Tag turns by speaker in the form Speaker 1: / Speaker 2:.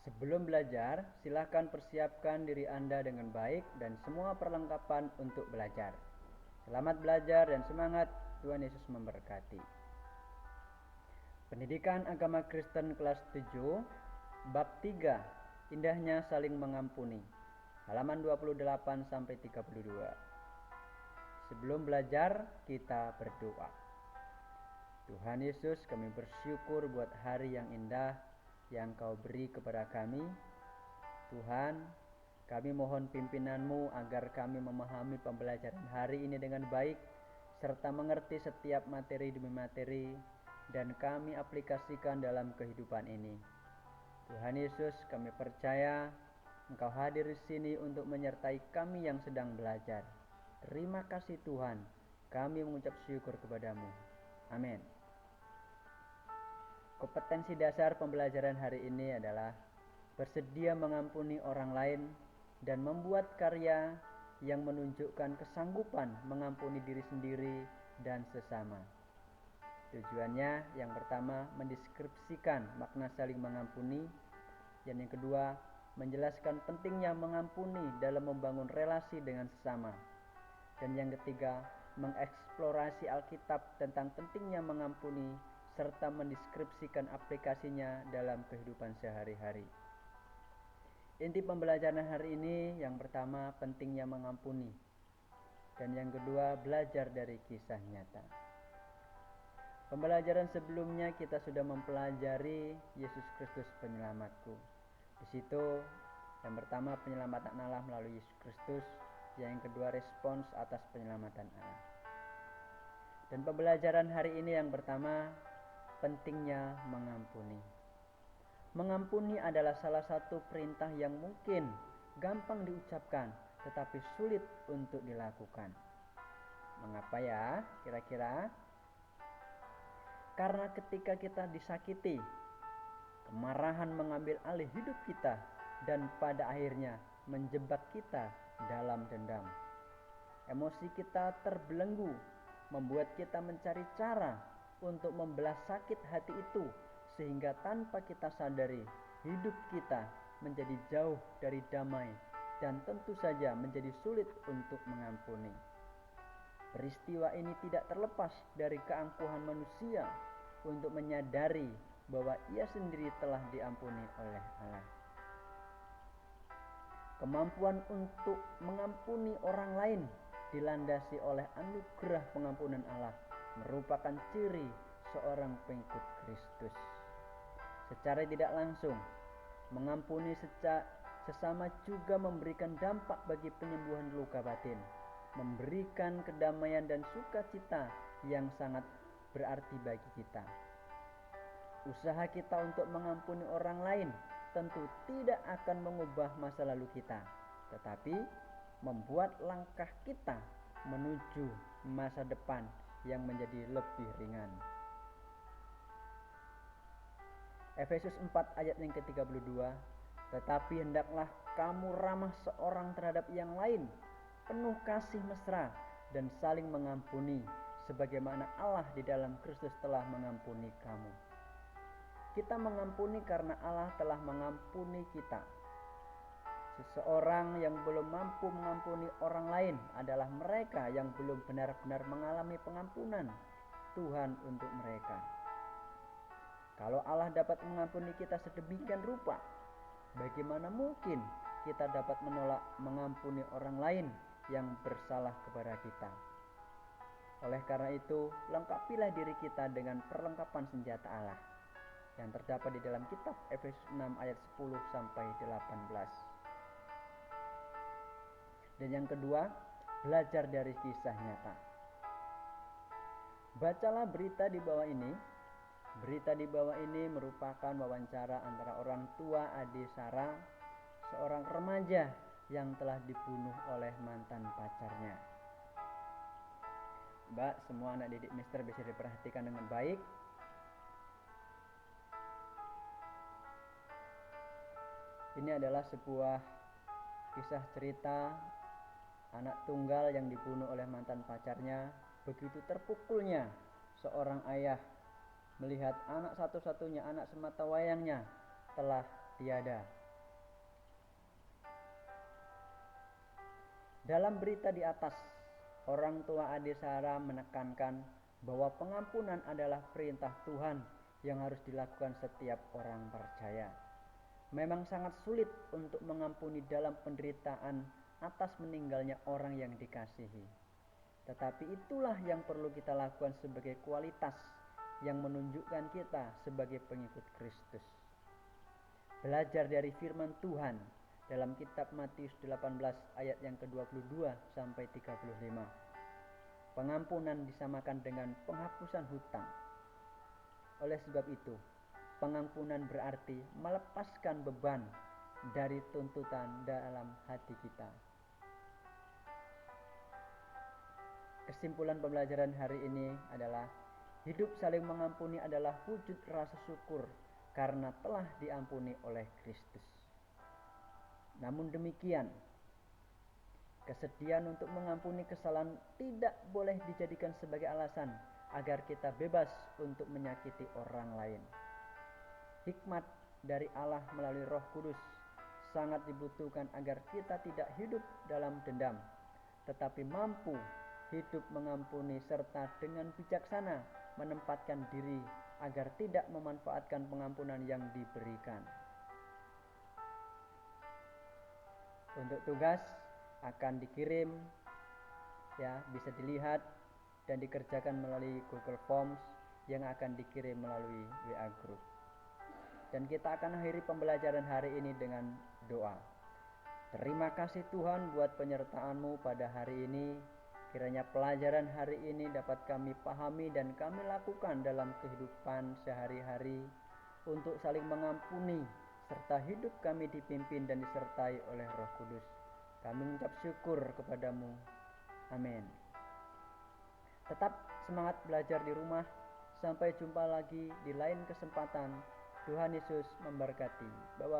Speaker 1: Sebelum belajar, silakan persiapkan diri Anda dengan baik dan semua perlengkapan untuk belajar. Selamat belajar dan semangat, Tuhan Yesus memberkati. Pendidikan Agama Kristen kelas 7, bab 3, indahnya saling mengampuni. Halaman 28-32. Sebelum belajar, kita berdoa. Tuhan Yesus, kami bersyukur buat hari yang indah yang Kau beri kepada kami. Tuhan, kami mohon pimpinan-Mu agar kami memahami pembelajaran hari ini dengan baik, serta mengerti setiap materi demi materi, dan kami aplikasikan dalam kehidupan ini. Tuhan Yesus, kami percaya Engkau hadir di sini untuk menyertai kami yang sedang belajar. Terima kasih Tuhan, kami mengucap syukur kepadamu. Amin. Kompetensi dasar pembelajaran hari ini adalah bersedia mengampuni orang lain dan membuat karya yang menunjukkan kesanggupan mengampuni diri sendiri dan sesama. Tujuannya yang pertama mendeskripsikan makna saling mengampuni, dan yang kedua menjelaskan pentingnya mengampuni dalam membangun relasi dengan sesama, dan yang ketiga mengeksplorasi Alkitab tentang pentingnya mengampuni serta mendeskripsikan aplikasinya dalam kehidupan sehari-hari. Inti pembelajaran hari ini yang pertama pentingnya mengampuni, dan yang kedua belajar dari kisah nyata. Pembelajaran sebelumnya kita sudah mempelajari Yesus Kristus penyelamatku. Di situ yang pertama penyelamatan Allah melalui Yesus Kristus, yang kedua respons atas penyelamatan Allah. Dan pembelajaran hari ini yang pertama pentingnya mengampuni. Mengampuni adalah salah satu perintah yang mungkin gampang diucapkan tetapi sulit untuk dilakukan. Mengapa ya? Kira-kira karena ketika kita disakiti, kemarahan mengambil alih hidup kita dan pada akhirnya menjebak kita dalam dendam. Emosi kita terbelenggu, membuat kita mencari cara untuk membelas sakit hati itu, sehingga tanpa kita sadari hidup kita menjadi jauh dari damai dan tentu saja menjadi sulit untuk mengampuni. Peristiwa ini tidak terlepas dari keangkuhan manusia untuk menyadari bahwa ia sendiri telah diampuni oleh Allah. Kemampuan untuk mengampuni orang lain dilandasi oleh anugerah pengampunan Allah merupakan ciri seorang pengikut Kristus. Secara tidak langsung, mengampuni sesama juga memberikan dampak bagi penyembuhan luka batin, memberikan kedamaian dan sukacita yang sangat berarti bagi kita. Usaha kita untuk mengampuni orang lain tentu tidak akan mengubah masa lalu kita, tetapi membuat langkah kita menuju masa depan yang menjadi lebih ringan. Efesus 4 ayat yang ke-32, tetapi hendaklah kamu ramah seorang terhadap yang lain, penuh kasih mesra dan saling mengampuni, sebagaimana Allah di dalam Kristus telah mengampuni kamu. Kita mengampuni karena Allah telah mengampuni kita. Seseorang yang belum mampu mengampuni orang lain adalah mereka yang belum benar-benar mengalami pengampunan Tuhan untuk mereka. Kalau Allah dapat mengampuni kita sedemikian rupa, bagaimana mungkin kita dapat menolak mengampuni orang lain yang bersalah kepada kita? Oleh karena itu, lengkapilah diri kita dengan perlengkapan senjata Allah yang terdapat di dalam kitab Efesus 6 ayat 10-18. Dan yang kedua, belajar dari kisah nyata. Bacalah berita di bawah ini. Berita di bawah ini merupakan wawancara antara orang tua Ade Sarah, seorang remaja yang telah dibunuh oleh mantan pacarnya. Mbak, semua anak didik Mister bisa diperhatikan dengan baik. Ini adalah sebuah kisah cerita anak tunggal yang dibunuh oleh mantan pacarnya. Begitu terpukulnya seorang ayah melihat anak satu-satunya, anak sematawayangnya telah tiada. Dalam berita di atas, orang tua Ade Sarah menekankan bahwa pengampunan adalah perintah Tuhan yang harus dilakukan setiap orang percaya. Memang sangat sulit untuk mengampuni dalam penderitaan atas meninggalnya orang yang dikasihi. Tetapi itulah yang perlu kita lakukan sebagai kualitas yang menunjukkan kita sebagai pengikut Kristus. Belajar dari firman Tuhan dalam kitab Matius 18 ayat yang ke-22 sampai 35. Pengampunan disamakan dengan penghapusan hutang. Oleh sebab itu, pengampunan berarti melepaskan beban dari tuntutan dalam hati kita. Kesimpulan pembelajaran hari ini adalah hidup saling mengampuni adalah wujud rasa syukur karena telah diampuni oleh Kristus. Namun demikian, kesediaan untuk mengampuni kesalahan tidak boleh dijadikan sebagai alasan agar kita bebas untuk menyakiti orang lain. Hikmat dari Allah melalui Roh Kudus sangat dibutuhkan agar kita tidak hidup dalam dendam, tetapi mampu hidup mengampuni serta dengan bijaksana menempatkan diri agar tidak memanfaatkan pengampunan yang diberikan. Untuk tugas akan dikirim, bisa dilihat dan dikerjakan melalui Google Forms yang akan dikirim melalui WA Group. Dan kita akan akhiri pembelajaran hari ini dengan doa. Terima kasih Tuhan buat penyertaan-Mu pada hari ini. Kiranya pelajaran hari ini dapat kami pahami dan kami lakukan dalam kehidupan sehari-hari untuk saling mengampuni serta hidup kami dipimpin dan disertai oleh Roh Kudus. Kami mengucap syukur kepadamu. Amin. Tetap semangat belajar di rumah. Sampai jumpa lagi di lain kesempatan. Tuhan Yesus memberkati. Bye-bye.